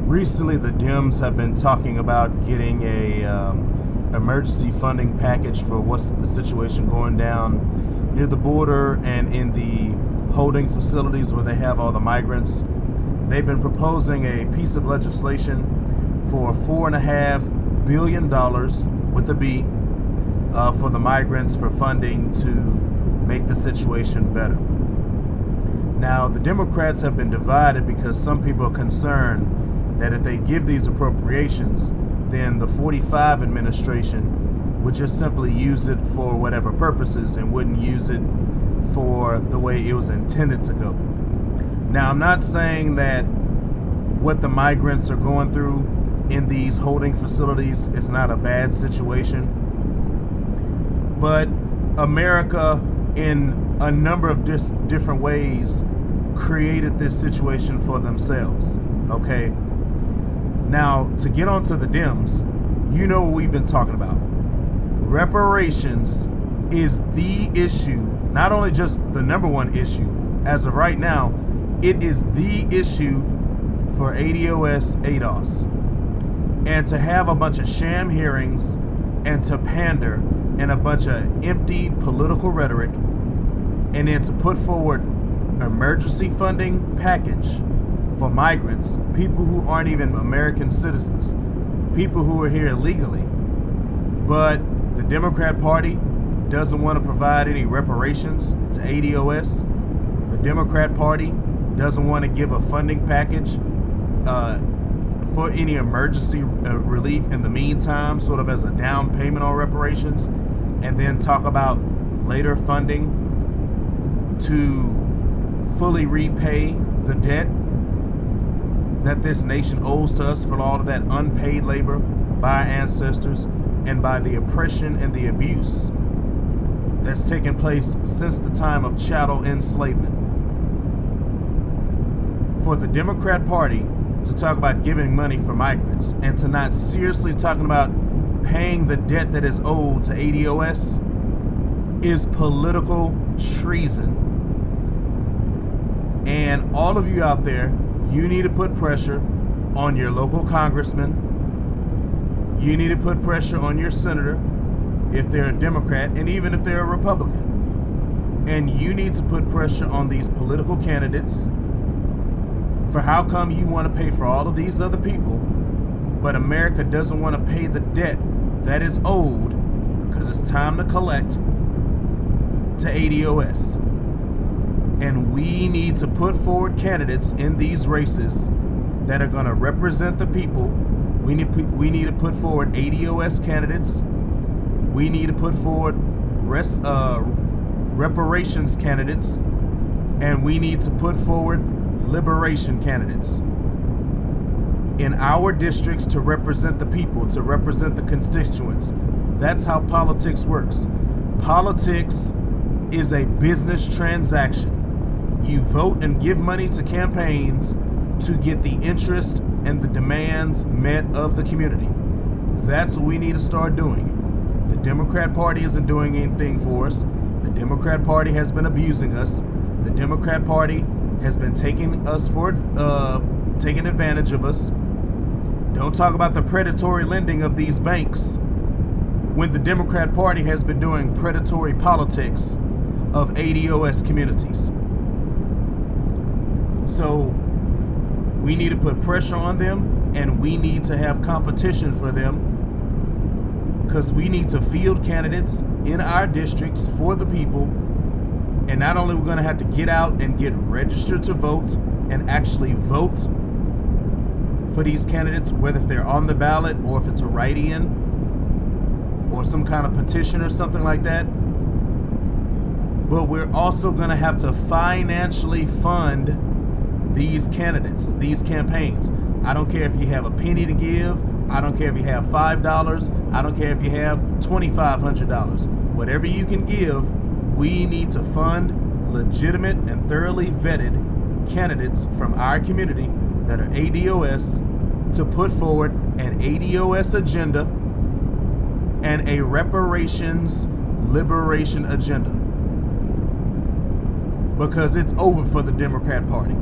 Recently, the Dems have been talking about getting a emergency funding package for what's the situation going down near the border and in the holding facilities where they have all the migrants. They've been proposing a piece of legislation for $4.5 billion with a B for the migrants for funding to make the situation better. Now, the Democrats have been divided because some people are concerned that if they give these appropriations, then the 45 administration would just simply use it for whatever purposes and wouldn't use it for the way it was intended to go. Now, I'm not saying that what the migrants are going through in these holding facilities is not a bad situation, but America, in a number of different ways, created this situation for themselves, okay? Now, to get onto the Dems, you know what we've been talking about. Reparations is the issue, not only just the number one issue. As of right now, it is the issue for ADOS. And to have a bunch of sham hearings and to pander and a bunch of empty political rhetoric, and then to put forward emergency funding package for migrants, people who aren't even American citizens, people who are here illegally. But the Democrat Party doesn't want to provide any reparations to ADOS. The Democrat Party doesn't want to give a funding package for any emergency relief in the meantime, sort of as a down payment on reparations, and then talk about later funding to fully repay the debt that this nation owes to us for all of that unpaid labor by our ancestors and by the oppression and the abuse that's taken place since the time of chattel enslavement. For the Democrat Party to talk about giving money for migrants and to not seriously talking about paying the debt that is owed to ADOS is political treason. And all of you out there, you need to put pressure on your local congressman. You need to put pressure on your senator if they're a Democrat and even if they're a Republican. And you need to put pressure on these political candidates for how come you want to pay for all of these other people, but America doesn't want to pay the debt that is owed because it's time to collect to ADOS. And we need to put forward candidates in these races that are going to represent the people. We need to put forward ADOS candidates. We need to put forward reparations candidates. And we need to put forward liberation candidates in our districts to represent the people, to represent the constituents. That's how politics works. Politics is a business transaction. You vote and give money to campaigns to get the interest and the demands met of the community. That's what we need to start doing. The Democrat Party isn't doing anything for us. The Democrat Party has been abusing us. The Democrat Party has been taking advantage of us. Don't talk about the predatory lending of these banks when the Democrat Party has been doing predatory politics of ADOS communities. So we need to put pressure on them, and we need to have competition for them, because we need to field candidates in our districts for the people. And not only are we going to have to get out and get registered to vote and actually vote for these candidates, whether if they're on the ballot or if it's a write-in or some kind of petition or something like that, but we're also going to have to financially fund these candidates, these campaigns. I don't care if you have a penny to give. I don't care if you have $5. I don't care if you have $2,500. Whatever you can give, we need to fund legitimate and thoroughly vetted candidates from our community that are ADOS to put forward an ADOS agenda and a reparations liberation agenda. Because it's over for the Democrat Party.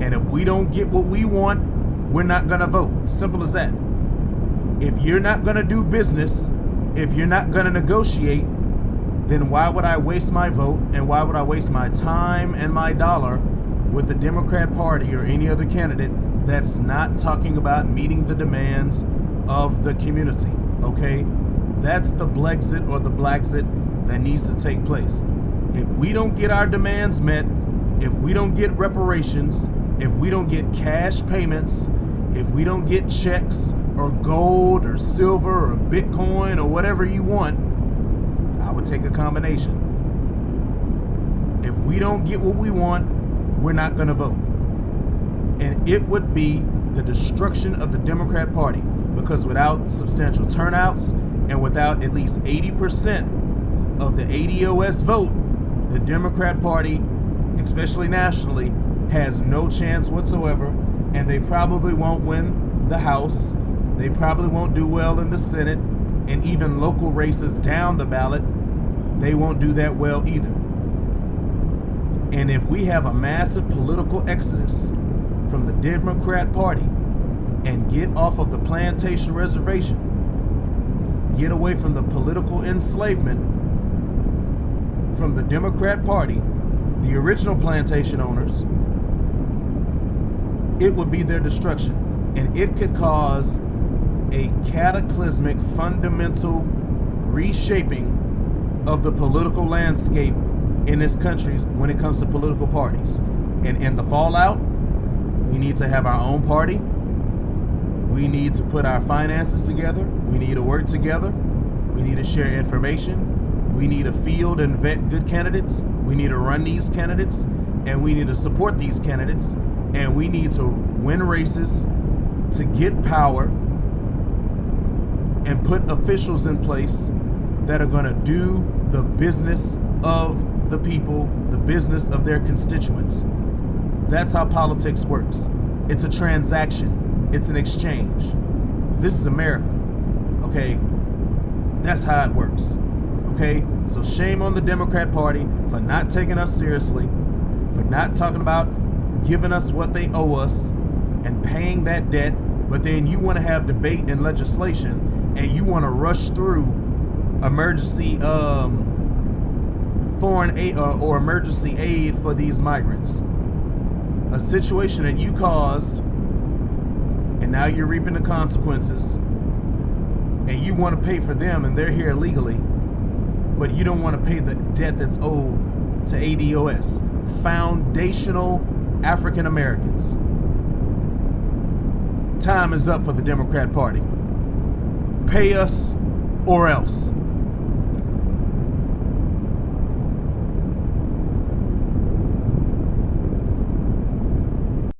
And if we don't get what we want, we're not going to vote. Simple as that. If you're not going to do business, if you're not going to negotiate, then why would I waste my vote and why would I waste my time and my dollar with the Democrat Party or any other candidate that's not talking about meeting the demands of the community? Okay? That's the Blexit or the Blaxit that needs to take place. If we don't get our demands met, if we don't get reparations, if we don't get cash payments, if we don't get checks or gold or silver or Bitcoin or whatever you want, I would take a combination. If we don't get what we want, we're not going to vote. And it would be the destruction of the Democrat Party, because without substantial turnouts and without at least 80% of the ADOS vote, the Democrat Party, especially nationally, has no chance whatsoever, and they probably won't win the House. They probably won't do well in the Senate, and even local races down the ballot, they won't do that well either. And if we have a massive political exodus from the Democrat Party and get off of the plantation reservation, get away from the political enslavement from the Democrat Party, the original plantation owners, it would be their destruction. And it could cause a cataclysmic, fundamental reshaping of the political landscape in this country when it comes to political parties. And in the fallout, we need to have our own party. We need to put our finances together. We need to work together. We need to share information. We need to field and vet good candidates. We need to run these candidates, and we need to support these candidates, and we need to win races to get power and put officials in place that are going to do the business of the people, the business of their constituents. That's how politics works. It's a transaction. It's an exchange. This is America. Okay? That's how it works. Okay? So shame on the Democrat Party for not taking us seriously, for not talking about giving us what they owe us and paying that debt, but then you want to have debate and legislation and you want to rush through emergency foreign aid or emergency aid for these migrants. A situation that you caused, and now you're reaping the consequences, and you want to pay for them, and they're here illegally, but you don't want to pay the debt that's owed to ADOS, foundational African Americans. Time is up for the Democrat Party. Pay us or else.